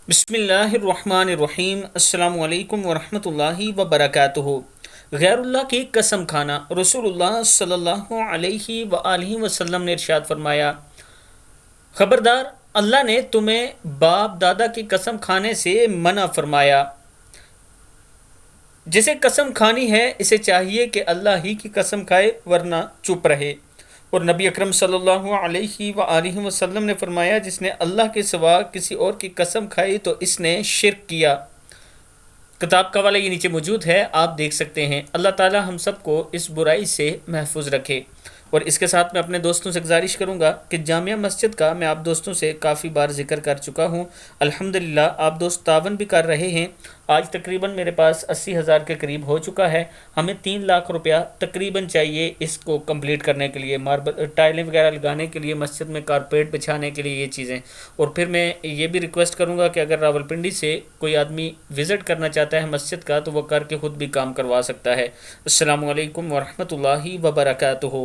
بسم اللہ الرحمن الرحیم۔ السلام علیکم ورحمۃ اللہ وبرکاتہ۔ غیر اللہ کی قسم کھانا، رسول اللہ صلی اللہ علیہ وآلہ وسلم نے ارشاد فرمایا، خبردار، اللہ نے تمہیں باپ دادا کی قسم کھانے سے منع فرمایا۔ جسے قسم کھانی ہے اسے چاہیے کہ اللہ ہی کی قسم کھائے ورنہ چپ رہے۔ اور نبی اکرم صلی اللہ علیہ وآلہ وسلم نے فرمایا، جس نے اللہ کے سوا کسی اور کی قسم کھائی تو اس نے شرک کیا۔ کتاب کا حوالہ یہ نیچے موجود ہے، آپ دیکھ سکتے ہیں۔ اللہ تعالی ہم سب کو اس برائی سے محفوظ رکھے۔ اور اس کے ساتھ میں اپنے دوستوں سے گزارش کروں گا کہ جامعہ مسجد کا میں آپ دوستوں سے کافی بار ذکر کر چکا ہوں، الحمدللہ آپ دوست تعاون بھی کر رہے ہیں۔ آج تقریباً میرے پاس 80,000 کے قریب ہو چکا ہے۔ ہمیں 3 لاکھ روپیہ تقریباً چاہیے اس کو کمپلیٹ کرنے کے لیے، ماربل ٹائلیں وغیرہ لگانے کے لیے، مسجد میں کارپیٹ بچھانے کے لیے، یہ چیزیں۔ اور پھر میں یہ بھی ریکویسٹ کروں گا کہ اگر راولپنڈی سے کوئی آدمی وزٹ کرنا چاہتا ہے مسجد کا تو وہ کر کے خود بھی کام کروا سکتا ہے۔ السلام علیکم ورحمۃ اللہ وبرکاتہ۔